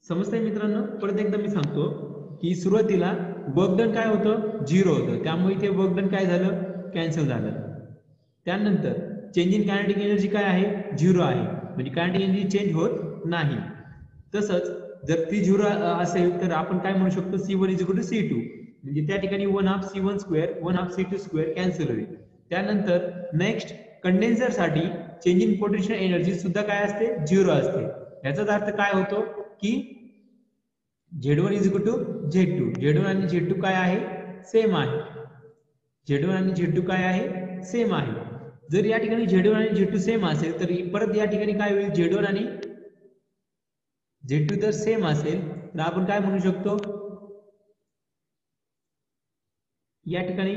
समजतंय मित्रांनो? परत एकदा मी सांगतो की सुरुवातीला वर्क डन काय होतं 0 होतं, त्यामुळे इथे वर्क डन काय झालं कॅन्सल झालं. त्यानंतर चेंज इन कायनेटिक एनर्जी काय आहे 0 आहे, म्हणजे कायनेटिक एनर्जी चेंज होत नाही. तसंच जर ती 0 असेल तर आपण काय म्हणू शकतो C1 = C2, म्हणजे त्या ठिकाणी 1/2 C1 square 1/2 C2 square cancel होईल. त्यानंतर नेक्स्ट कंडेन्सर साठी चेंज इन पोटेन्शियल एनर्जी सुद्धा काय असते 0 असते. याचाच अर्थ काय होतो की Z1 = Z2, Z1 आणि Z2 काय आहे सेम आहे. Z1 आणि Z2 काय आहे सेम आहे. जर या ठिकाणी Z1 आणि Z2 सेम असेल तर परत या ठिकाणी काय होईल Z1 आणि Z2 जर सेम असेल तर आपण काय म्हणू शकतो या ठिकाणी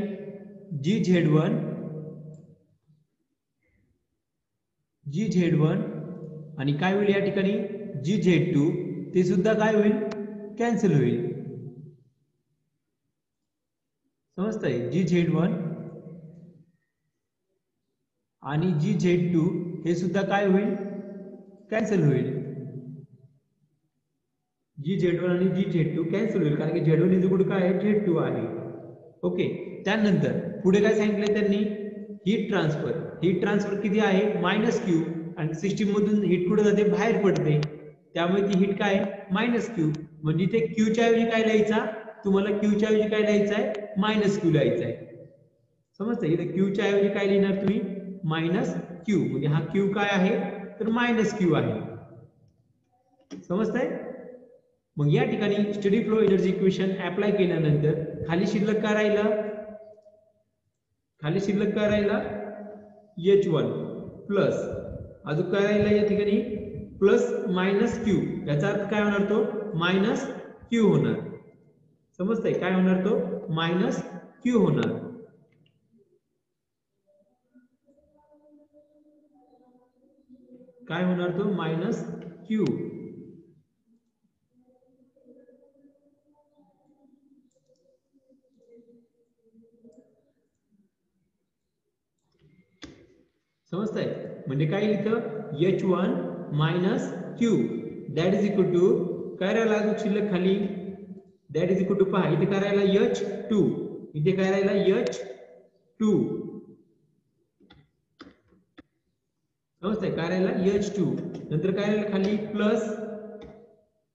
GZ1 आणि काय होईल या ठिकाणी GZ2 ते सुद्धा काय होईल कॅन्सल होईल. समजतंय? GZ1 आणि GZ2 हे सुद्धा काय होईल कॅन्सल होईल. GZ1 आणि GZ2 कॅन्सल होईल कारण की Z1 काय आहे Z2 आहे. ओके. त्यानंतर पुढे काय सांगितले त्यांनी हीट ट्रान्सफर किती आहे -Q आणि सिस्टीम मधून हीट कुठे जाते बाहेर पडते, त्यामुळे ती हीट काय -Q, म्हणजे इथे Q च्या ऐवजी काय लिहायचा तुम्हाला Q च्या ऐवजी काय लिहायचं आहे -Q लिहायचं आहे. समजतंय? इथे Q च्या ऐवजी काय लिहिणार तुम्ही -Q, म्हणजे हा Q काय आहे तर -Q आहे. समजतंय? मग या ठिकाणी steady flow energy equation apply केल्यानंतर खाली शिल्लक काय राहिला H1 प्लस अजून काय राहिला या ठिकाणी प्लस -Q, याचा अर्थ काय होणार तो -Q होणार. समजतंय? काय होणार तो -Q होणार. काय होणार तो -Q. समजतंय? म्हणजे काय लिहितं H1 -Q that is equal to काय राहिला अजून शिल्लक खाली दॅट इज इक्वल टू पहा इथे काय राहिला H2, इथे काय राहिला H2. समजतंय? काय राहिला H2, नंतर काय राहिला खाली प्लस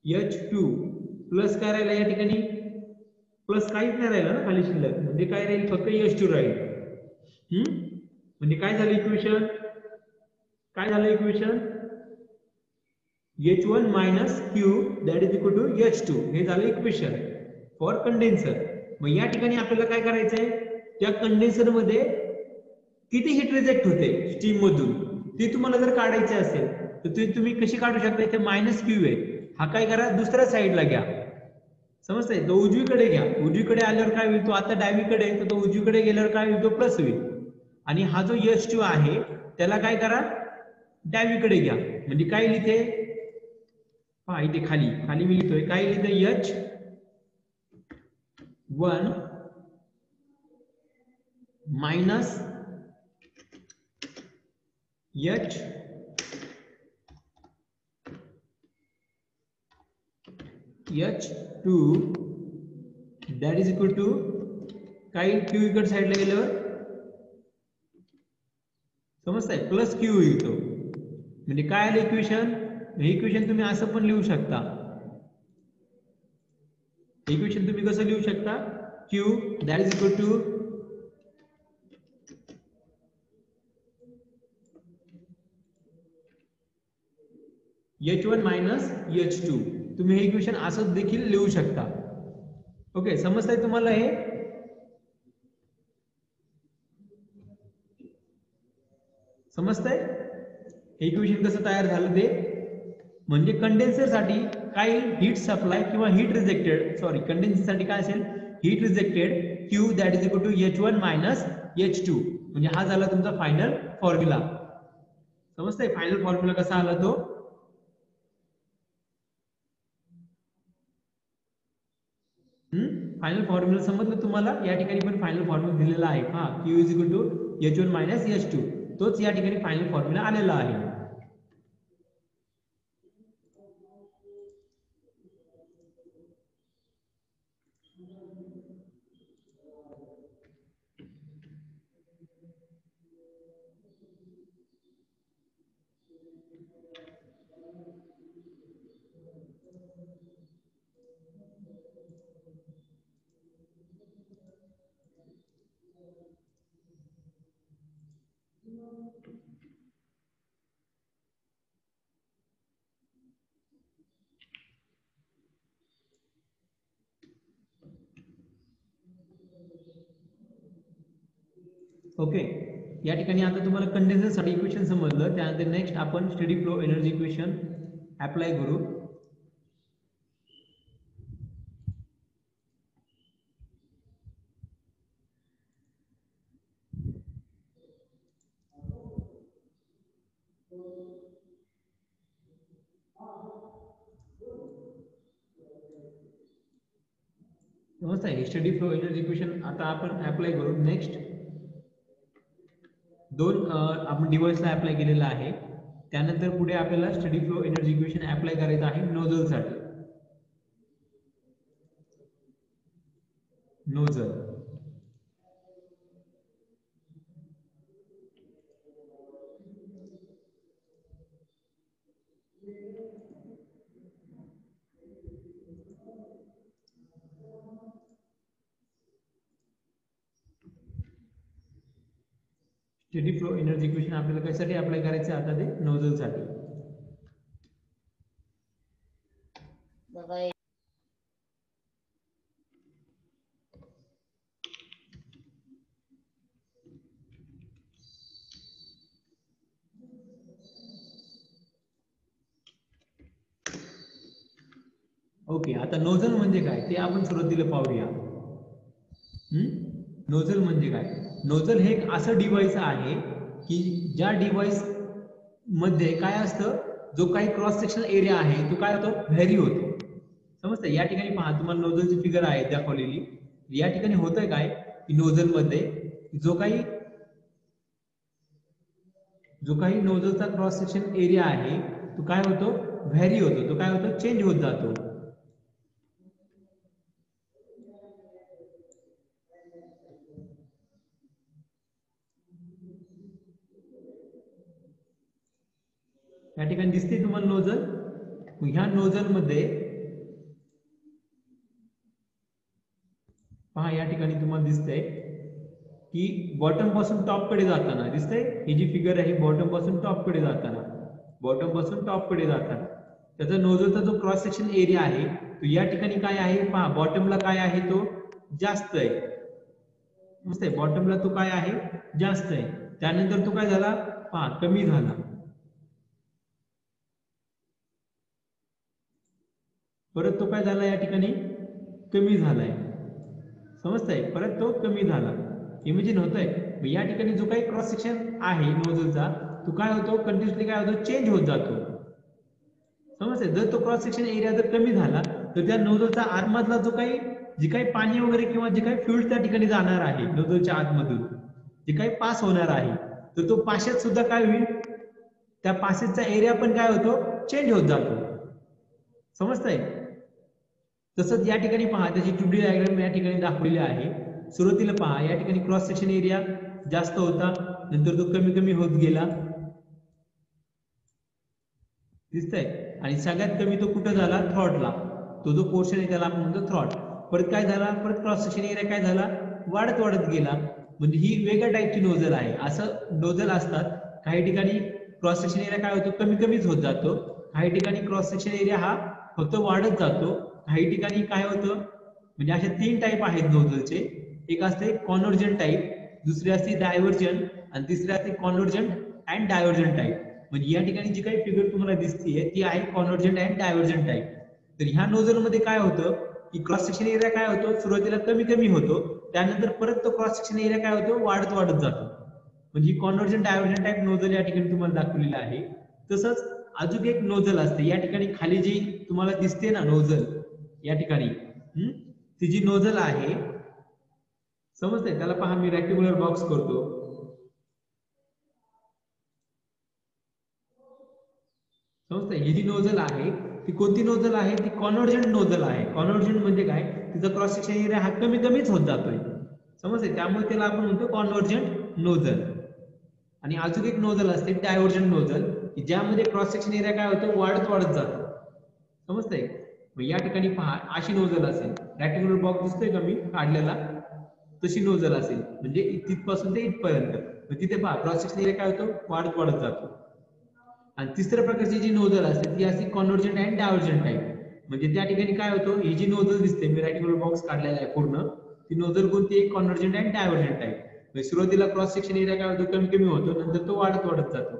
H2 प्लस काय राहिला या ठिकाणी प्लस काहीच नाही राहिला ना खाली शिल्लक, म्हणजे काय राहील फक्त H2 राहील. म्हणजे काय झालं equation H1 Q that is equal to H2 हे झालं इक्वेशन फॉर कंडेन्सर. मग या ठिकाणी आपल्याला काय करायचंय त्या कंडेन्सर मध्ये किती हीट रिजेक्ट होते स्टीम मधून ती तुम्हाला जर काढायची असेल तर तुम्ही कशी काढू शकता. इथे -Q आहे, हा काय करा दुसऱ्या साईडला घ्या. समजतंय? तो उजवीकडे घ्या, उजवीकडे आल्यावर काय होईल तो आता डावीकडे आहे तर तो उजवीकडे गेल्यावर काय होईल तो प्लस होईल. आणि हा जो H2 आहे त्याला काय करा डावीकडे घ्या, म्हणजे काय लिहिते पहा इथे खाली मी लिहितोय काय लिहितं H1 minus H2 that is equal to काय Q इकडे साईडला गेल्यावर समजतंय प्लस Q होईल तो, म्हणजे काय आलं इक्वेशन. हे इक्वेशन तुम्ही असं पण लिहू शकता. इक्वेशन तुम्ही कसं लिहू शकता Q that is equal to H1 minus H2, तुम्ही हे इक्वेशन असं देखील लिहू शकता. ओके. समजतंय तुम्हाला हे? समजतंय हे इक्वेशन कसं तयार झालं ते, म्हणजे कंडेन्सर साठी काही हीट सप्लाय किंवा हीट रिजेक्टेड कंडेन्सर साठी काय असेल heat rejected Q that is equal to H1 minus H2, म्हणजे हा झाला तुमचा फायनल फॉर्म्युला. समजतंय फायनल फॉर्म्युला कसा आला तो. फायनल फॉर्म्युला समजलं तुम्हाला. या ठिकाणी पण फायनल फॉर्म्युला दिलेला आहे हा Q is equal to H1 minus H2, तोच या ठिकाणी फायनल फॉर्म्युला आलेला आहे. ओके, या ठिकाणी आता तुम्हाला कंडेन्सर साठी इक्वेशन समजलं. त्यानंतर नेक्स्ट आपण steady flow energy equation apply करू. समजत आहे स्टडी फ्लो एनर्जी इक्वेशन आता आपण अप्लाय करू. नेक्स्ट दोन आपण डिव्हाइसला अप्लाय केलेला आहे. त्यानंतर पुढे आपल्याला steady flow energy equation apply करायचं आहे नोझल साठी. Nozzle steady flow energy equation आपल्याला कशासाठी अप्लाय करायचं आता ते नोझल साठी. ओके, आता नोझल म्हणजे काय ते आपण सुरुवातीला पाहूया. नोझल म्हणजे काय? नोझल हे एक असं डिव्हाइस आहे की ज्या डिव्हाइस मध्ये काय असतं, जो काही क्रॉस सेक्शनल एरिया आहे तो काय होतो, व्हॅरी होतो. समजतं? या ठिकाणी पहा, तुम्हाला नोझलची फिगर आहे दाखवलेली. या ठिकाणी होतंय काय की नोझल मध्ये जो काही नोझलचा क्रॉस सेक्शन एरिया आहे तो काय होतो, व्हॅरी होतो. तो काय होतो, चेंज होत जातो. या ठिकाणी दिसते तुम्हाला नोझल. ह्या नोझल मध्ये पहा, या ठिकाणी तुम्हाला दिसतंय की बॉटम पासून टॉप कडे जाताना दिसतंय. ही जी फिगर आहे बॉटम पासून टॉप कडे जाताना, त्याचा नोझलचा जो क्रॉस सेक्शन एरिया आहे तो या ठिकाणी काय आहे पहा, बॉटमला काय आहे, तो जास्त आहे. दिसतंय बॉटमला तो काय आहे, जास्त आहे. त्यानंतर तो काय झाला पहा, कमी झाला. परत तो काय झाला, या ठिकाणी कमी झालाय. समजतंय? परत तो कमी झाला. इमेजिन होतंय. या ठिकाणी जो काही क्रॉस सेक्शन आहे नोझलचा तो काय होतो, कंटिन्युअसली काय होतो, चेंज होत जातो. समजतंय? जर तो क्रॉस सेक्शन एरिया जर कमी झाला तर त्या नोझलचा आतमधला जो काही जे काही पाणी वगैरे किंवा जे काही फ्लुइड त्या ठिकाणी जाणार आहे नोझलच्या आतमधून जे काही पास होणार आहे तर तो पासेज सुद्धा काय होईल, त्या पासेजचा एरिया पण काय होतो, चेंज होत जातो. समजतंय? तसंच या ठिकाणी पहा, त्याची 2D डायग्राम या ठिकाणी दाखवलेली आहे. सुरुवातीला पहा, या ठिकाणी क्रॉस सेक्शन एरिया जास्त होता, नंतर तो कमी कमी होत गेला. दिसतंय? आणि सगळ्यात कमी तो कुठं झाला, थ्रॉटला. तो जो पोर्शन आहे त्याला आपण म्हणतो थ्रॉट. परत काय झाला, परत क्रॉस सेक्शन एरिया काय झाला, वाढत वाढत गेला. म्हणजे ही वेगळ्या टाईपची नोझल आहे. असं नोझल असतात. काही ठिकाणी क्रॉस सेक्शन एरिया काय होतो, कमी कमीच होत जातो. काही ठिकाणी क्रॉस सेक्शन एरिया हा फक्त वाढत जातो. काही ठिकाणी काय होतं, म्हणजे असे 3 टाईप आहेत नोझलचे. एक असते कॉन्व्हर्जंट टाईप, दुसरी असते डायव्हर्जन आणि तिसरी असते कॉन्व्हर्जंट अँड डायव्हर्जंट टाईप. म्हणजे या ठिकाणी जी काही फिगर तुम्हाला दिसतीये ती आहे कॉन्व्हर्जंट अँड डायव्हर्जंट टाईप. तर ह्या नोझल मध्ये काय होतं की क्रॉस सेक्शन एरिया काय होतो, सुरुवातीला कमी कमी होतो, त्यानंतर परत तो क्रॉस सेक्शन एरिया काय होतो, वाढत वाढत जातो. म्हणजे कॉन्व्हर्जंट डायव्हर्जंट टाईप नोझल या ठिकाणी तुम्हाला दाखवलेला आहे. तसंच अजून एक नोझल असते या ठिकाणी खाली जी तुम्हाला दिसते ना नोझल या ठिकाणी, ती जी नोझल आहे, समजतंय? त्याला पहा, मी रेक्टँग्युलर बॉक्स करतो. समजतंय? ही जी नोझल आहे ती कोणती नोझल आहे, ती कॉन्व्हर्जंट नोझल आहे. कॉन्व्हर्जंट म्हणजे काय, तिचा क्रॉस सेक्शन एरिया हा कमी कमीच होत जातोय, समजते. त्यामुळे त्याला आपण म्हणतो कॉन्व्हर्जंट नोझल. आणि अजून एक नोझल असते डायव्हर्जंट नोझल, की ज्यामध्ये क्रॉस सेक्शन एरिया काय होतो, वाढत वाढत जातो, समजतंय. मग या ठिकाणी पहा अशी नोझल असेल, रेक्टँग्युलर बॉक्स दिसतोय का मी काढलेला, तशी नोझल असेल, म्हणजे तिथपासून ते इथपर्यंत. तिथे पहा क्रॉस सेक्शन एरिया काय होतो, वाढत वाढत जातो. आणि तिसऱ्या प्रकारची जी नोझल असते ती असते कॉन्व्हर्जंट अँड डायव्हर्जंट टाइप. म्हणजे त्या ठिकाणी काय होतं, ही जी नोझल दिसते, मी रेक्टँग्युलर बॉक्स काढलेला आहे पूर्ण, ती नोझल कोणती, एक कॉन्व्हर्जंट अँड डायव्हर्जंट टाइप. म्हणजे सुरुवातीला क्रॉस सेक्शन एरिया काय होतो, कमी कमी होतो, नंतर तो वाढत वाढत जातो.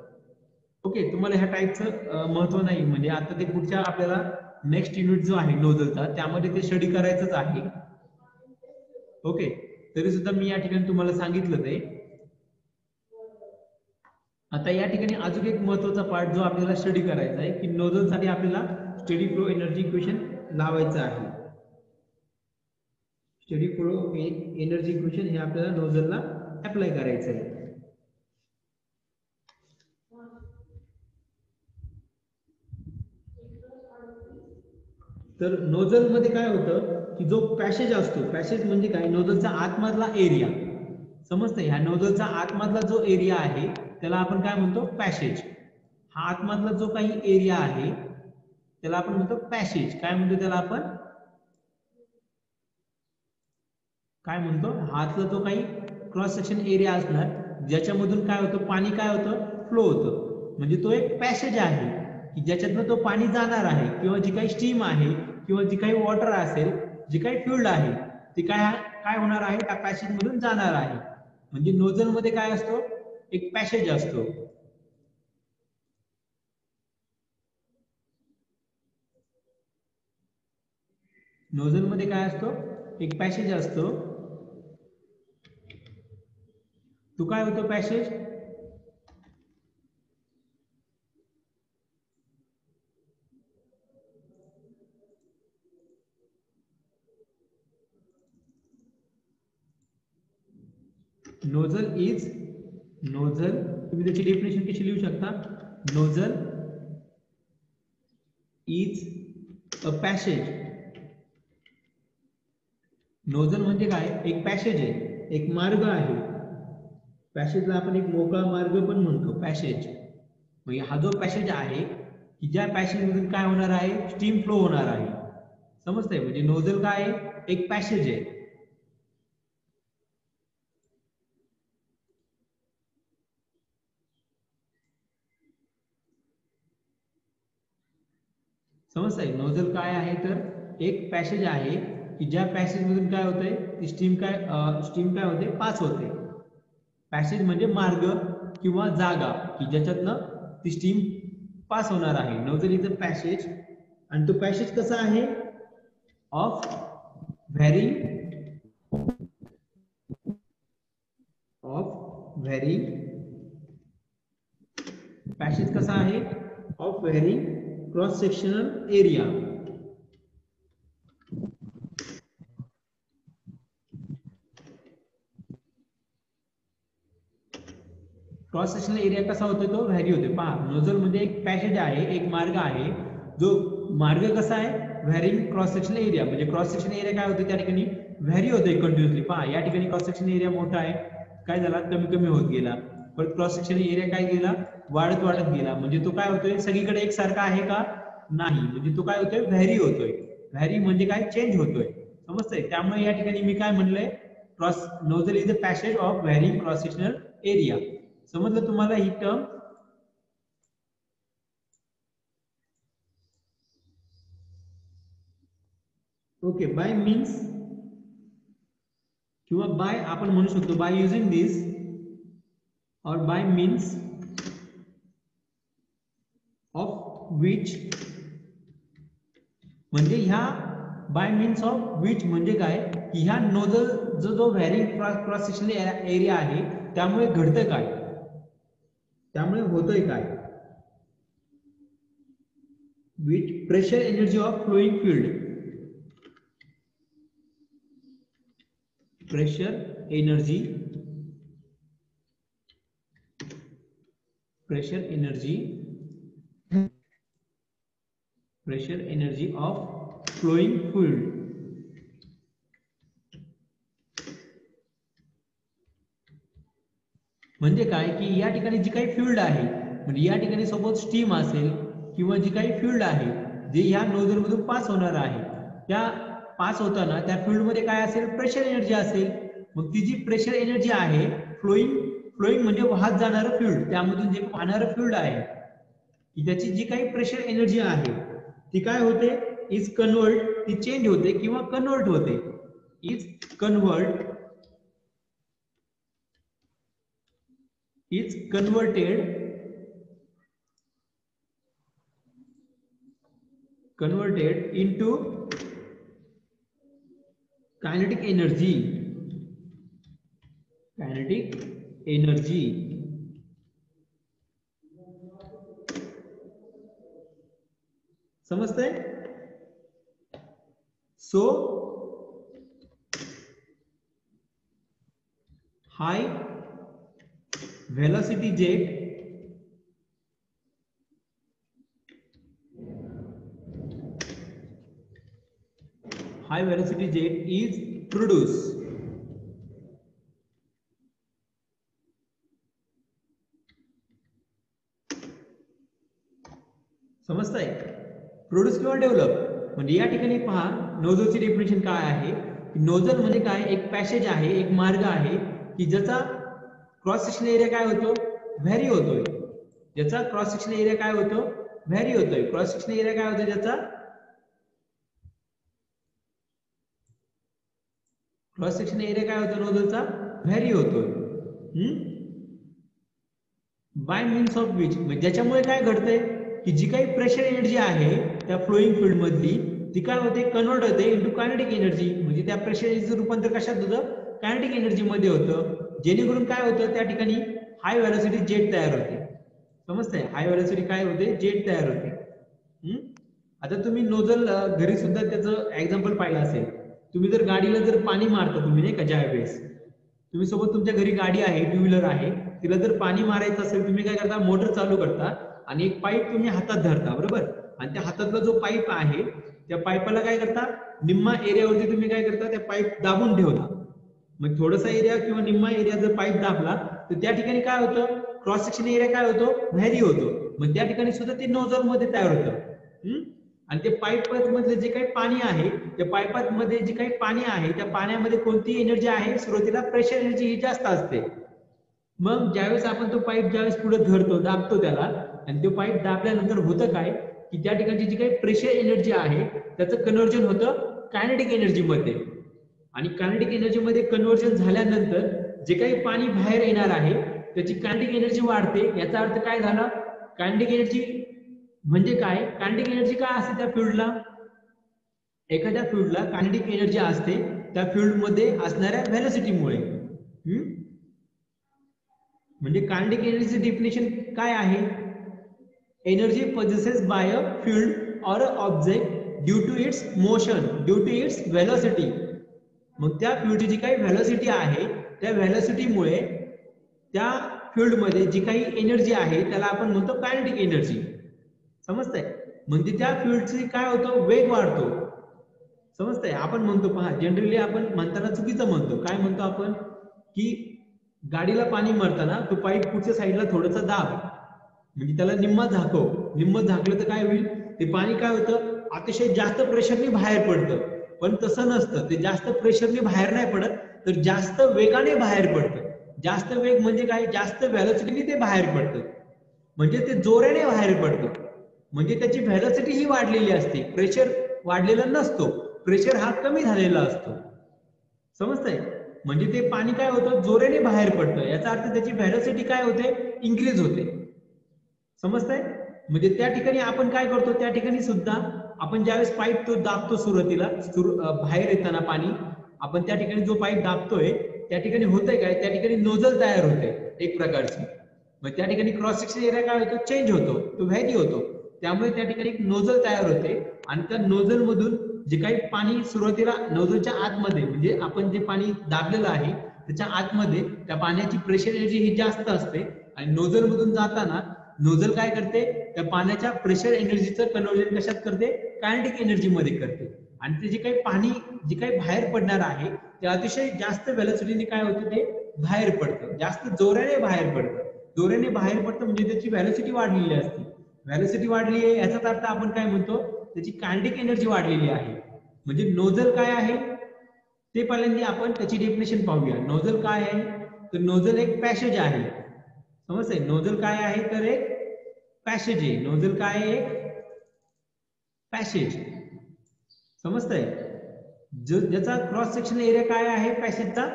ओके, तुम्हाला ह्या टाईपचं महत्व नाही, म्हणजे आता ते पुढच्या आपल्याला नेक्स्ट युनिट जो आहे नोझलचा त्यामध्ये ते स्टडी करायचंच आहे. ओके, तरी सुद्धा मी या ठिकाणी तुम्हाला सांगितलं ते. आता या ठिकाणी अजून एक महत्वाचा पार्ट जो आपल्याला स्टडी करायचा आहे, की नोझलसाठी आपल्याला स्टेडी फ्लो एनर्जी इक्वेशन लावायचं आहे. स्टेडी फ्लो एनर्जी इक्वेशन हे आपल्याला नोझलला अप्लाय करायचं आहे. तर नोझल मध्ये काय होतं, की जो पॅसेज असतो, पॅसेज म्हणजे काय, नोझलचा आतमधला एरिया, समजतंय. ह्या नोझलचा आतमधला जो एरिया आहे त्याला आपण काय म्हणतो, पॅसेज. हा आतमधला जो काही एरिया आहे त्याला आपण म्हणतो पॅसेज. काय म्हणतो त्याला आपण, काय म्हणतो, हातला जो काही क्रॉस सेक्शन एरिया असणार ज्याच्यामधून काय होतं, पाणी काय होतं, फ्लो होतं. म्हणजे तो एक पॅसेज आहे की ज्याच्यातनं तो पाणी जाणार आहे, किंवा जी काही स्टीम आहे किंवा जी काही वॉटर असेल, जी काही फ्लुइड आहे ती काय काय होणार आहे, त्या पॅसेज मधून जाणार आहे. म्हणजे नोझल मध्ये काय असतो, एक पॅसेज असतो. नोझल मध्ये काय असतो, एक पॅसेज असतो. तो काय होतो पॅसेज, नोझल इज, नोझल तुम्ही त्याची डेफिनेशन कशी लिहू शकता, nozzle is a passage. Nozzle म्हणजे काय, एक पॅसेज आहे, एक मार्ग आहे. पॅसेजला आपण एक मोकळा मार्ग पण म्हणतो, पॅसेज. म्हणजे हा जो पॅसेज आहे की ज्या पॅसेज मधून काय होणार आहे, स्टीम फ्लो होणार आहे, समजतंय. म्हणजे नोझल काय आहे, एक पॅसेज आहे. समजतंय, नोझल काय आहे तर एक पॅसेज आहे की ज्या पॅसेज मधून काय होतंय, ती स्टीम काय होते, पास होते. पॅसेज म्हणजे मार्ग किंवा जागा की ज्याच्यातनं ती स्टीम पास होणार आहे. Nozzle is a passage. आणि तो पॅसेज कसा आहे, ऑफ व्हेरिंग पॅसेज कसा आहे, of varying cross sectional area. Cross sectional area कसा होतो, तो व्हॅरी होतो. पहा, नोझल मध्ये एक पॅसेज आहे, एक मार्ग आहे, जो मार्ग कसा आहे, व्हॅरिंग क्रॉस सेक्शनल एरिया. म्हणजे क्रॉस सेक्शन एरिया काय होते त्या ठिकाणी, व्हॅरी होते कंटिन्युअसली. पहा या ठिकाणी क्रॉस सेक्शन एरिया मोठा आहे, काय झाला, कमी कमी होत गेला. पण क्रॉस सेक्शन एरिया काय गेला, वाढत वाढत गेला. म्हणजे तो काय होतोय, सगळीकडे एकसारखा आहे का, नाही. म्हणजे तो काय होतोय, व्हॅरी होतोय. व्हॅरी म्हणजे काय, चेंज होतोय, समजतंय. त्यामुळे या ठिकाणी मी काय म्हणलंय, cross nozzle is a passage of varying cross sectional area. समजलं तुम्हाला ही टर्म. ओके, बाय मीन्स किंवा बाय आपण म्हणू शकतो, बाय युजिंग दिस और बाय मीन्स ऑफ विच. म्हणजे ह्या बाय मीन्स ऑफ विच म्हणजे काय, की ह्या नोझल जो व्हॅरिंग क्रॉस सेक्शनल एरिया आहे त्यामुळे घडतं काय, त्यामुळे होतंय काय, with pressure energy of flowing fluid. Pressure energy of flowing fluid. म्हणजे काय की या ठिकाणी जी काही फ्लुइड आहे, म्हणजे या ठिकाणी सपोज स्टीम असेल किंवा जी काही फ्लुइड आहे जे या नोझल मधून पास होणार आहे, त्या पास होताना त्या फ्लुइड मध्ये काय असेल, प्रेशर एनर्जी असेल. मग ती जी प्रेशर एनर्जी आहे, फ्लोईंग फ्लोईंग म्हणजे वाहत जाणारं फ्लुइड, त्यामधून जे वाहणारं फ्लुइड आहे की त्याची जी काही प्रेशर एनर्जी आहे ती काय होते, इज कन्वर्ट, ती चेंज होते किंवा कन्वर्ट होते, is convert, is converted into kinetic energy. समजतंय? So high velocity jet is produced. समजतंय? प्रोड्यूस किंवा डेव्हलप म्हणजे या ठिकाणी पहा नोझलची डेफिनेशन काय आहे. नोझल म्हणजे काय, एक पॅसेज आहे, एक मार्ग आहे की ज्याचा क्रॉस सेक्शन एरिया काय होतो, व्हॅरी होतोय. ज्याचा क्रॉस सेक्शन एरिया काय होतो, व्हॅरी होतोय. क्रॉस सेक्शन एरिया काय होतो, ज्याचा क्रॉस सेक्शन एरिया काय होतो नोझलचा, व्हॅरी होतोय. बाय मीन्स ऑफ विच, ज्याच्यामुळे काय घडतंय की जी काही प्रेशर एनर्जी आहे त्या फ्लोईंग फील्ड मधली ती काय होते, कन्वर्ट होते इनटू कायनेटिक एनर्जी. म्हणजे त्या प्रेशर एनर्जीचं रूपांतर कशात होतं, कायनेटिक एनर्जी मध्ये होतं. जेणेकरून काय होतं, त्या ठिकाणी हाय व्हेलॉसिटी जेट तयार होते. समजतंय? हाय व्हेलॉसिटी काय होते, जेट तयार होते. आता तुम्ही नोझल घरी सुद्धा त्याचं एक्झाम्पल पाहिलं असेल. तुम्ही जर गाडीला जर पाणी मारता तुम्ही नाही का, ज्या वेळेस तुम्ही सोबत तुमच्या घरी गाडी आहे, टू व्हीलर आहे, तिला जर पाणी मारायचं असेल तुम्ही काय करता, मोटर चालू करता आणि एक पाईप तुम्ही हातात धरता, बरोबर. आणि त्या हातातला जो पाईप आहे त्या पाईपाला काय करता, निम्मा एरियावरती तुम्ही काय करता, त्या पाईप दाबून ठेवता. मग थोडासा एरिया किंवा निम्मा एरिया जर पाईप दाबला तर त्या ठिकाणी काय होतं, क्रॉस सेक्शन एरिया काय होतो, व्हॅरी होतो. मग त्या ठिकाणी सुद्धा ते नोझल मध्ये तयार होतं. आणि ते पाईप मध्ये जे काही पाणी आहे, त्या पाईपामध्ये जे काही पाणी आहे त्या पाण्यामध्ये कोणती एनर्जी आहे, सुरुवातीला प्रेशर एनर्जी ही जास्त असते. मग ज्यावेळेस आपण तो पाईप ज्यावेळेस पुढे धरतो, दाबतो त्याला, आणि तो पाईप दाबल्यानंतर होतं काय की त्या ठिकाणची जी काही प्रेशर एनर्जी आहे त्याचं कन्व्हर्जन होतं कायनेटिक एनर्जी मध्ये. आणि कायनेटिक एनर्जी मध्ये कन्व्हर्जन झाल्यानंतर जे काही पाणी बाहेर येणार आहे त्याची कायनेटिक एनर्जी वाढते. याचा अर्थ काय झाला, कायनेटिक एनर्जी म्हणजे काय, कायनेटिक एनर्जी काय असते त्या फ्लुइडला, एखाद्या फ्लुइडला कायनेटिक एनर्जी असते त्या फ्लुइड मध्ये असणाऱ्या व्हेलॉसिटीमुळे. म्हणजे कायनेटिक एनर्जीचे डेफिनेशन काय आहे, energy possessed by a fluid or an object due to its motion, due to its velocity. मग त्या फ्लुइडची जी काही व्हेलॉसिटी आहे त्या व्हेलॉसिटीमुळे त्या फ्लुइड मध्ये जी काही एनर्जी आहे त्याला आपण म्हणतो कायनेटिक एनर्जी. समजतंय? म्हणजे त्या फ्लुइडची काय होतं, वेग वाढतो. समजतंय? आपण म्हणतो पहा, जनरली आपण म्हणताना चुकीचं म्हणतो. काय म्हणतो आपण की गाडीला पाणी मारताना तो पाईप पुढच्या साईडला थोडासा दाब, म्हणजे त्याला निम्मा झाकलं तर काय होईल, ते पाणी काय होतं, अतिशय जास्त प्रेशरने बाहेर पडतं. पण तसं नसतं, ते जास्त प्रेशरने बाहेर नाही पडत तर जास्त वेगाने बाहेर पडतं. जास्त वेग म्हणजे काय, जास्त व्हेलॉसिटीने ते बाहेर पडतं, म्हणजे ते जोराने बाहेर पडतं. म्हणजे त्याची व्हेलॉसिटी ही वाढलेली असते, प्रेशर वाढलेला नसतो, प्रेशर हा कमी झालेला असतो. समजतंय? म्हणजे ते पाणी काय होतं, जोराने बाहेर पडतं. याचा अर्थ त्याची व्हेलॉसिटी काय होते, इन्क्रीज होते. समजतंय? म्हणजे त्या ठिकाणी आपण काय करतो, त्या ठिकाणी सुद्धा आपण ज्यावेळेस पाईप तो दाबतो सुरुवातीला, बाहेर येताना पाणी आपण त्या ठिकाणी जो पाईप दाबतोय त्या ठिकाणी होतंय काय, त्या ठिकाणी नोझल तयार होते एक प्रकारची. मग त्या ठिकाणी क्रॉस सेक्शन एरिया काय होतो, चेंज होतो, तो व्हॅरी होतो. त्यामुळे त्या ठिकाणी एक नोझल तयार होते आणि त्या नोझल मधून जे काही पाणी सुरुवातीला नोझलच्या आतमध्ये, म्हणजे आपण जे पाणी दाबलेलं आहे त्याच्या आतमध्ये त्या पाण्याची प्रेशर एनर्जी ही जास्त असते आणि नोझल मधून जाताना नोझल काय करते, त्या पाण्याच्या प्रेशर एनर्जीचं कन्व्हर्जन कशात करते, कायनेटिक एनर्जी मध्ये करते. आणि ते जे काही पाणी जे काही बाहेर पडणार आहे ते अतिशय जास्त व्हेलॉसिटीने काय होते, ते बाहेर पडतं, जास्त जोराने बाहेर पडतं. जोराने बाहेर पडतं म्हणजे त्याची व्हेलॉसिटी वाढलेली असते. व्हेलॉसिटी वाढली आहे याचाच अर्थ आपण काय म्हणतो, त्याची कायनेटिक एनर्जी वाढलेली आहे. म्हणजे नोझल काय आहे ते पहिल्यांदा आपण त्याची डेफिनेशन पाहूया. नोझल काय आहे तर नोझल एक पॅसेज आहे. समजतंय, नोझल काय आहे तर एक पॅसेज आहे. नोझल काय आहे, पॅसेज. समजतंय, ज्याचा क्रॉस सेक्शनल एरिया काय आहे पॅसेजचा,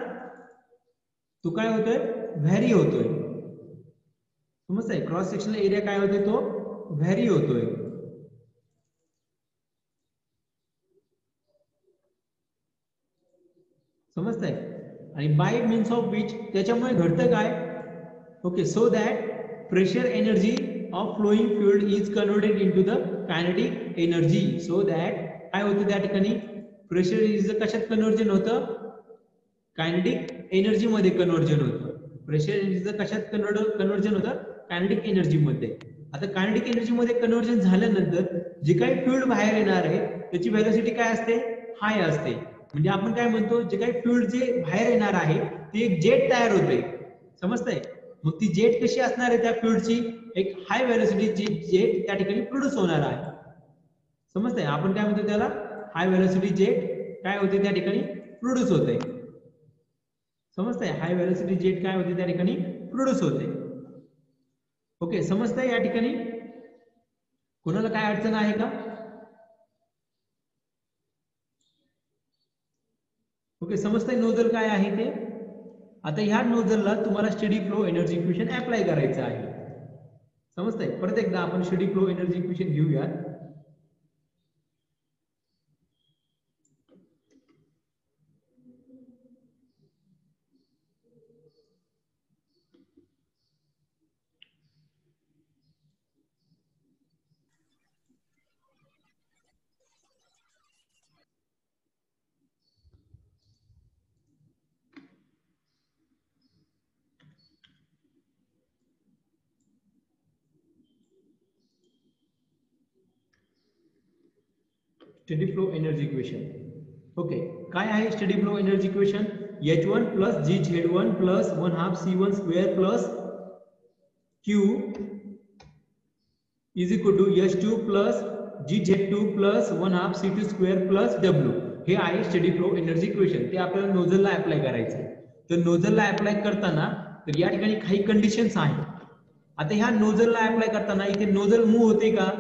तो काय होतोय, व्हॅरी होतोय. समजतंय, क्रॉस सेक्शनल एरिया काय होतोय, तो व्हॅरी होतोय. समजतंय, आणि बाय मीन्स ऑफ विच त्याच्यामुळे घडतं काय, okay, so that pressure energy of flowing fluid is converted into the kinetic energy. So that काय होतं त्या ठिकाणी, प्रेशर इज कशात कन्वर्जन होतं, कायनेटिक एनर्जी मध्ये कन्वर्जन होतं. प्रेशर एनर्जी कशात कन्वर्जन होतं, कायनेटिक एनर्जी मध्ये. आता कायनेटिक एनर्जी मध्ये कन्वर्जन झाल्यानंतर जे काही फ्लुइड बाहेर येणार आहे त्याची व्हेलॉसिटी काय असते, हाय असते. म्हणजे आपण काय म्हणतो, जे काही फ्लुइड जे बाहेर येणार आहे ते एक जेट तयार होते. समजतंय, मग ती जेट कशी असणार आहे त्या फ्लुइडची, एक हाय व्हेलॉसिटी जेट त्या ठिकाणी प्रोड्यूस होणार आहे. समजतंय, आपण काय म्हणतो त्याला, हाय व्हेलॉसिटी जेट काय होते त्या ठिकाणी प्रोड्यूस होते. समजतंय, हाय व्हेलॉसिटी जेट काय होते त्या ठिकाणी प्रोड्यूस होते. ओके, समजतंय या ठिकाणी, कोणाला काय अडचण आहे का? ओके, समजतंय नोझल काय आहे ते. आता ह्या नोझलला तुम्हाला steady flow energy equation apply करायचं आहे. समजतंय, परत एकदा आपण स्टेडी फ्लो एनर्जी इक्वेशन घेऊया. Steady flow energy equation. Okay, काय आहे steady flow energy equation, H1 plus GZ1 plus 1/2 C1 square plus Q is equal to H2 plus GZ2 plus 1/2 C2 square plus W. हे आहे steady flow energy equation. ते आपल्याला नोझलला apply करायचं. तर नोझलला apply करताना तर या ठिकाणी काही कंडिशन्स आहेत. आता ह्या नोझलला अप्लाय करताना इथे नोझल मूव्ह होते का,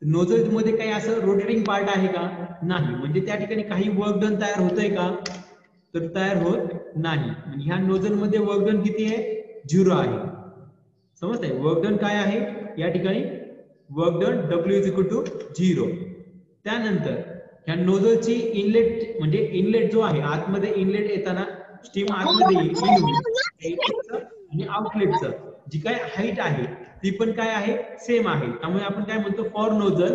नोझल मध्ये काही असं रोटेटिंग पार्ट आहे का, नाही. म्हणजे त्या ठिकाणी काही वर्क डन तयार होतंय का, तर तयार होत नाही. म्हणजे ह्या नोझल मध्ये वर्क डन किती आहे, 0 आहे. समजतंय, वर्क डन काय आहे या ठिकाणी, work done W is equal to 0. त्यानंतर ह्या नोझलची इनलेट म्हणजे इनलेट जो आहे, आतमध्ये इनलेट येताना स्टीम आतमध्ये येईल आणि आउटलेटचं जी काय हाईट आहे ती पण काय आहे, सेम आहे. त्यामुळे आपण काय म्हणतो, for nozzle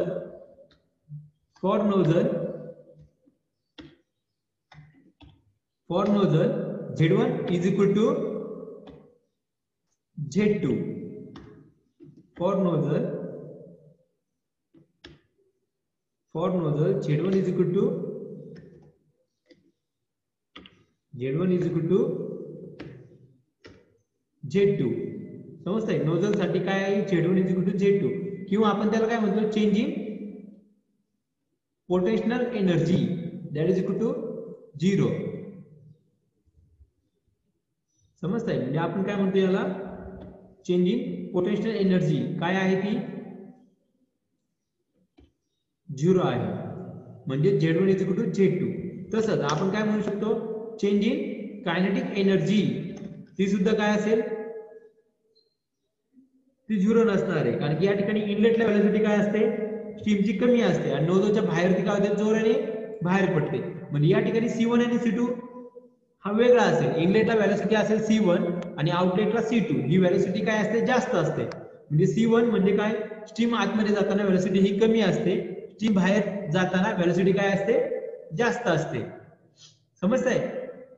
Z1 is equal to Z2. For nozzle Z1 is equal to Z2. समजतंय, नोझल साठी काय आहे, Z1 is equal to Z2, किंवा आपण त्याला काय म्हणतो, change in potential energy that is equal to 0. समजतंय, म्हणजे आपण काय म्हणतो याला, चेंज इन पोटेन्शियल एनर्जी काय आहे ती 0 आहे. म्हणजे Z1 is equal to Z2. तसंच आपण काय म्हणू शकतो, चेंज इन कायनेटिक एनर्जी ती सुद्धा काय असेल, ती 0 नसणार आहे. कारण की या ठिकाणी इनलेटला व्हेलॉसिटी काय असते, स्टीमची कमी असते, आणि नोझलच्या बाहेर ती काय होते, जोराने बाहेर पडते. म्हणजे या ठिकाणी C1 आणि C2 हा वेगळा असेल. इनलेटला व्हेलॉसिटी असेल C1 आणि आउटलेटला C2. ही व्हेलॉसिटी काय असते, जास्त असते. म्हणजे C1 म्हणजे काय, स्टीम आतमध्ये जाताना व्हेलॉसिटी ही कमी असते, स्टीम बाहेर जाताना व्हेलॉसिटी काय असते, जास्त असते. समजतंय,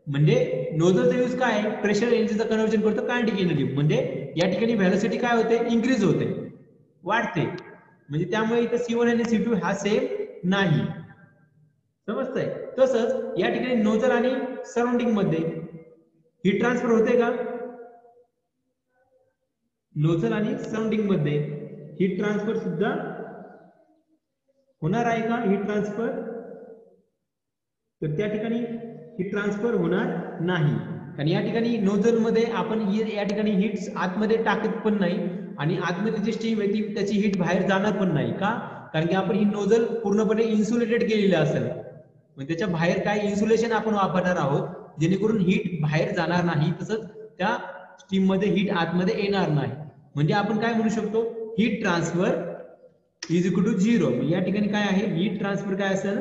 म्हणजे नोझलचा यूज काय आहे, प्रेशर एनर्जीचं कन्वर्जन करतो कायनेटिक एनर्जी. म्हणजे या ठिकाणी व्हेलॉसिटी काय होते, इन्क्रीज होते, वाढते. म्हणजे त्यामुळे इथे C1 आणि C2 हा सेम नाही. समजतंय, तसंच या ठिकाणी नोझल आणि सराउंडिंग मध्ये हीट ट्रान्सफर होते का नोझल आणि सराउंडिंग मध्ये हीट ट्रान्सफर सुद्धा होणार आहे का हीट ट्रान्सफर तर त्या ठिकाणी हीट ट्रान्सफर होणार नाही कारण या ठिकाणी नोझल मध्ये आपण या ठिकाणी हीट आतमध्ये टाकत पण नाही आणि आतमध्ये जी स्टीम आहे ती त्याची हीट बाहेर जाणार पण नाही का कारण की आपण ही नोझल पूर्णपणे इन्सुलेटेड केलेली असेल म्हणजे त्याच्या बाहेर काय इन्सुलेशन आपण वापरणार आहोत जेणेकरून हीट बाहेर जाणार नाही तसंच त्या स्टीम मध्ये हीट आतमध्ये येणार नाही म्हणजे आपण काय म्हणू शकतो heat transfer is equal to 0 या ठिकाणी काय आहे हीट ट्रान्सफर काय असेल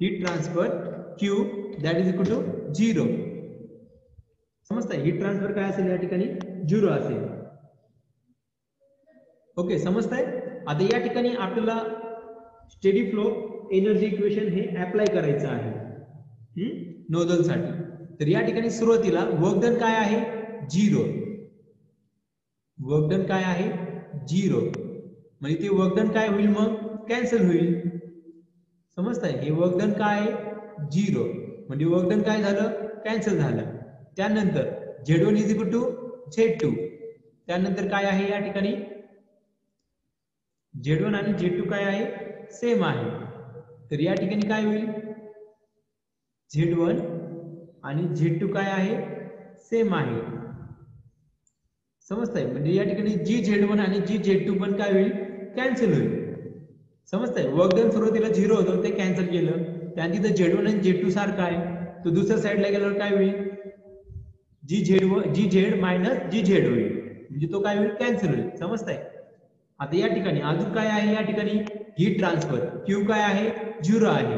heat transfer Q that is equal to 0 समजतंय हीट ट्रान्सफर काय असेल या ठिकाणी 0 असेल ओके समजतंय आता या ठिकाणी आपल्याला स्टेडी फ्लो एनर्जी इक्वेशन हे अप्लाय करायचं आहे नोझल साठी तर या ठिकाणी सुरुवातीला वर्क डन काय आहे 0 वर्क डन काय आहे 0 म्हणजे ते वर्क डन काय होईल मग कॅन्सल होईल समजताय हे वर्क डन काय आहे 0 म्हणजे वर्क डन काय झालं कॅन्सल झालं त्यानंतर Z1 is equal to Z2 त्यानंतर काय आहे या ठिकाणी Z1 आणि Z2 काय आहे सेम आहे तर या ठिकाणी काय होईल Z1 आणि Z2 काय आहे सेम आहे समजताय म्हणजे या ठिकाणी जी Z1 आणि जी Z2 पण काय होईल कॅन्सल होईल समजताय वर्क डन सुरुवातीला 0 होतं ते कॅन्सल केलं त्यानंतर तिथं Z1 आणि Z2 सारखं आहे तो दुसऱ्या साईडला गेल्यावर काय होईल जी Z मायनस जी Z होईल म्हणजे तो काय होईल कॅन्सल होईल समजताय आता या ठिकाणी अजून काय आहे या ठिकाणी हीट ट्रान्सफर Q काय आहे 0 आहे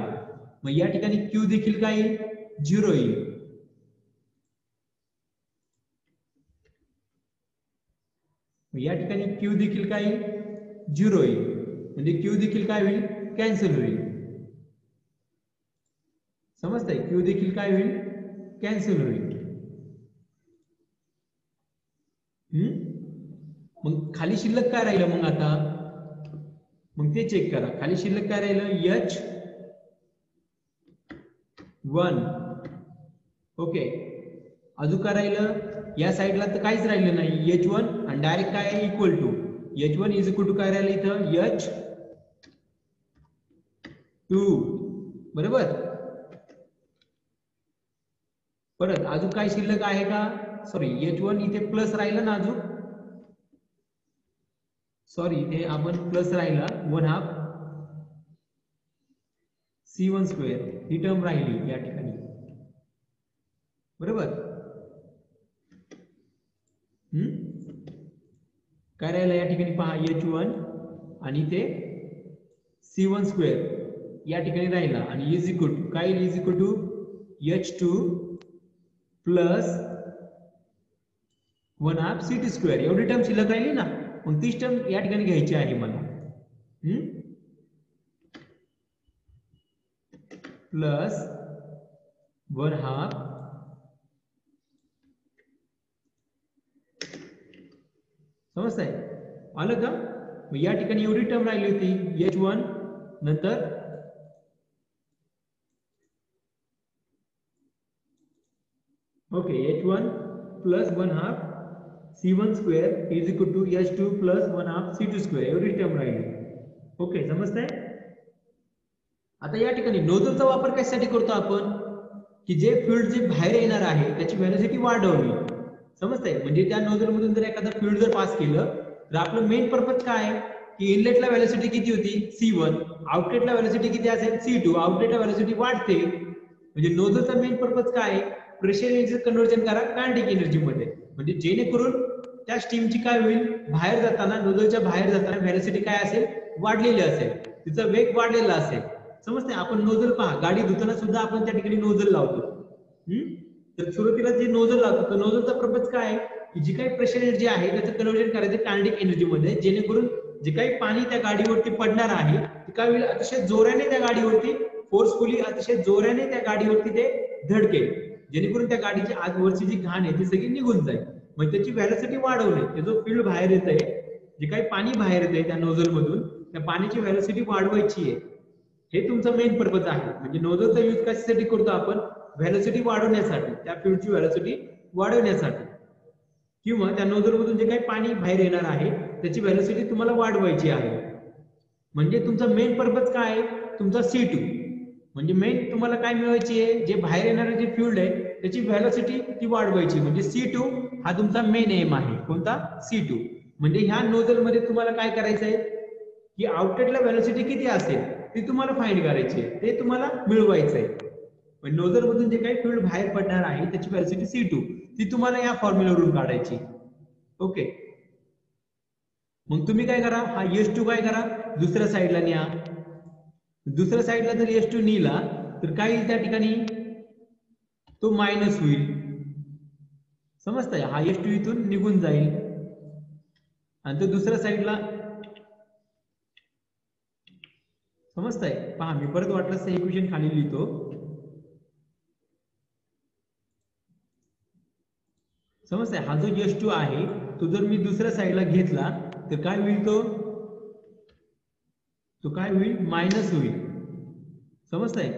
मग या ठिकाणी Q देखील काय येईल 0 येईल या ठिकाणी Q देखील काय येईल 0 येईल म्हणजे Q देखील काय होईल कॅन्सल होईल समजतंय Q देखील काय होईल कॅन्सल होईल मग खाली शिल्लक काय राहिलं मग आता मग ते चेक करा खाली शिल्लक काय राहिलं H1 ओके अजून काय राहिलं या साईडला तर काहीच राहिलं नाही H1 आणि डायरेक्ट काय आहे equal to H1 is equal to काय राहिलं इथं H2 बरोबर परत अजून काय शिल्लक आहे का सॉरी H1 इथे प्लस राहिलं ना अजून सॉरी इथे आपण प्लस राहिला 1/2 C1 स्क्वेअर ही टर्म राहिली या ठिकाणी बरोबर काय राहिलं या ठिकाणी पहा H1 आणि ते C1 स्क्वेअर या ठिकाणी राहिला आणि इज इक्वल टू काय is equal to H2 plus 1/2 C2 square एवढी टर्म शिल्लक राहिली ना मग तीच टर्म या ठिकाणी घ्यायची आहे मला प्लस 1/2 समजतंय आलं का मग या ठिकाणी एवढी टर्म राहिली होती H1 नंतर okay H1 plus 1/2 C1 square is equal to H2 plus 1/2 C2 square एवढी टर्म राहिली ओके समजतंय आता या ठिकाणी नोझलचा वापर कशासाठी करतो आपण की जे फ्लुइड जे बाहेर येणार आहे त्याची व्हेलॉसिटी वाढवली समजतंय म्हणजे त्या नोझल मधून जर एखादा फ्लुइड जर पास केलं तर आपलं मेन पर्पज काय आहे की इनलेटला व्हेलॉसिटी किती होती C1 आउटलेटला व्हेलॉसिटी किती असेल C2 आउटलेटला व्हेलॉसिटी वाढते म्हणजे नोझलचा मेन पर्पज काय आहे प्रेशर एनर्जी कन्व्हर्जन करा कायनेटिक एनर्जी मध्ये म्हणजे जेणेकरून त्या स्टीमची काय होईल बाहेर जाताना नोझलच्या बाहेर जाताना व्हेलॉसिटी काय असेल वाढलेली असेल तिचा वेग वाढलेला असेल समजते आपण नोझल पहा गाडी धुताना सुद्धा आपण त्या ठिकाणी नोझल लावतो तर सुरुवातीला जे नोझल लावतो तर नोझलचा पर्पज काय आहे की जी काही प्रेशर एनर्जी आहे त्याचं कन्व्हर्जन करायचं कायनेटिक एनर्जी मध्ये जेणेकरून जे काही पाणी त्या गाडीवरती पडणार आहे ते काय होईल अतिशय जोराने त्या गाडीवरती फोर्सफुली अतिशय जोराने त्या गाडीवरती ते धडकेल जेणेकरून त्या गाडीची आजवरची जी घाण आहे ती सगळी निघून जाईल म्हणजे त्याची व्हेलॉसिटी वाढवणे ते जो फ्लुइड बाहेर येत आहे जे काही पाणी बाहेर येत आहे त्या नोझल मधून त्या पाण्याची व्हेलॉसिटी वाढवायची आहे हे तुमचा मेन पर्पज आहे म्हणजे नोझलचा यूज कशासाठी करतो आपण व्हेलॉसिटी वाढवण्यासाठी, त्या फ्लुइडची व्हेलॉसिटी वाढवण्यासाठी, किंवा त्या नोझलमधून जे काही पाणी बाहेर येणार आहे त्याची व्हेलॉसिटी तुम्हाला वाढवायची आहे. म्हणजे तुमचा मेन पर्पज काय आहे, तुमचा C2. म्हणजे मेन तुम्हाला काय मिळवायची आहे, जे बाहेर येणारे जे फ्लुइड आहे त्याची व्हेलॉसिटी ती वाढवायची. म्हणजे C2 हा तुमचा मेन एम आहे. कोणता? C2. म्हणजे ह्या नोझल मध्ये तुम्हाला काय करायचं आहे की आउटलेटला व्हेलॉसिटी किती असेल ती तुम्हाला फाइंड करायची आहे, ते तुम्हाला मिळवायचं आहे. पण नोझल मधून जे काही फ्लुइड बाहेर पडणार आहे त्याची व्हेलॉसिटी C2 ती तुम्हाला या फॉर्म्युलावरून काढायची. ओके. मग तुम्ही काय करा, हा H2 काय करा, दुसऱ्या साईडला न्या. दुसऱ्या साईडला जर H2 नेला तर काय येईल त्या ठिकाणी, तो मायनस होईल. समजतंय? हा H2 इथून निघून जाईल आणि तो दुसऱ्या साईडला, समजतंय? पहा मी परत वाटलंच हे इक्वेशन खाली लिहितो. समजतंय? हा जो H2 आहे तो जर मी दुसऱ्या साईडला घेतला तर काय होईल, तो काय होईल, मायनस होईल. समजतंय?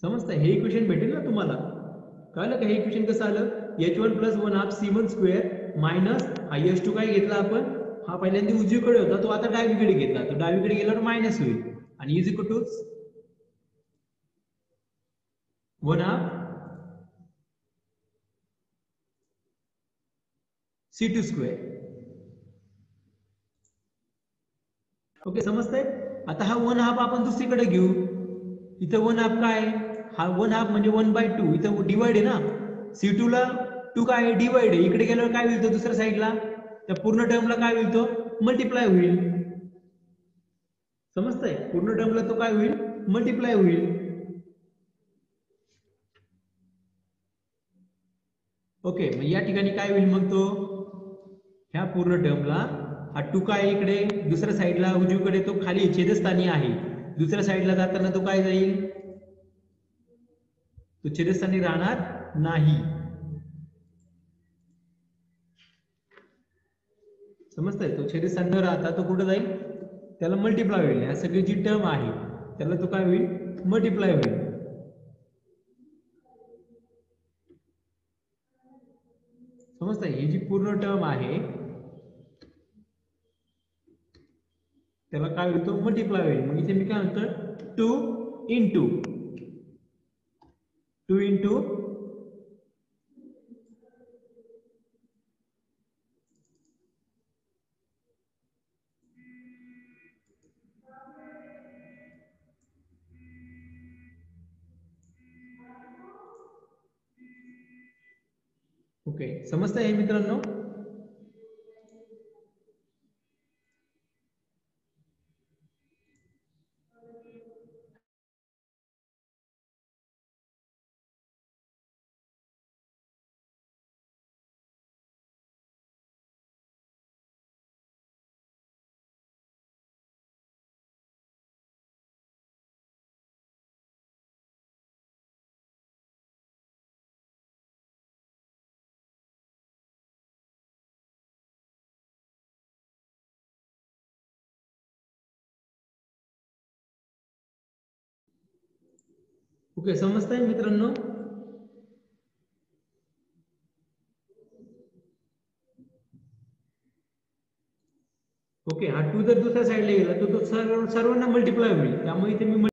समजतंय? हे इक्वेशन भेटेल ना तुम्हाला. कळलं का हे इक्वेशन कसं आलं, H1 plus 1/2 C1 square minus हा H2 काय घेतला आपण, हा पहिल्यांदा उजवीकडे होता तो आता डावीकडे घेतला, तो डावीकडे गेल्यावर मायनस होईल आणि is equal to 1/2 C2 square. Okay, समजतंय? आता हा 1/2 आपण दुसरीकडे घेऊ. इथं 1/2 काय, हा 1/2 म्हणजे 1/2, इथं डिवाइड आहे ना. C2 ला 2 काय आहे, डिवाइड आहे. इकडे गेल्यावर काय होईल, तो दुसऱ्या साईडला त्या पूर्ण टर्मला काय होईल, तो मल्टिप्लाय होईल. समजतंय? पूर्ण टर्मला तो काय होईल, मल्टिप्लाय होईल. ओके, मग या ठिकाणी काय होईल, मग तो ह्या पूर्ण टर्मला हा 2 काय इकडे दुसऱ्या साईडला उजवीकडे तो खाली छेदस्थानी आहे, दुसऱ्या साईडला जाताना तो काय जाईल, तो छेदस्थानी राहणार नाही. समजतंय? तो छेदस्थानी न राहता तो कुठे जाईल, त्याला मल्टिप्लाय होईल. या सगळी जी टर्म आहे त्याला तो काय होईल, मल्टिप्लाय होईल. समजतंय? ही जी पूर्ण टर्म आहे त्याला काय होईल, तो मल्टिप्लाय होईल. मग इथे मी काय म्हणतो, 2 इंटू ओके, समजतंय हे मित्रांनो? ओके, समजतंय मित्रांनो? ओके, हा 2 जर दुसऱ्या साईडला गेला तर तो सर्वांना मल्टिप्लाय होईल, त्यामुळे इथे मी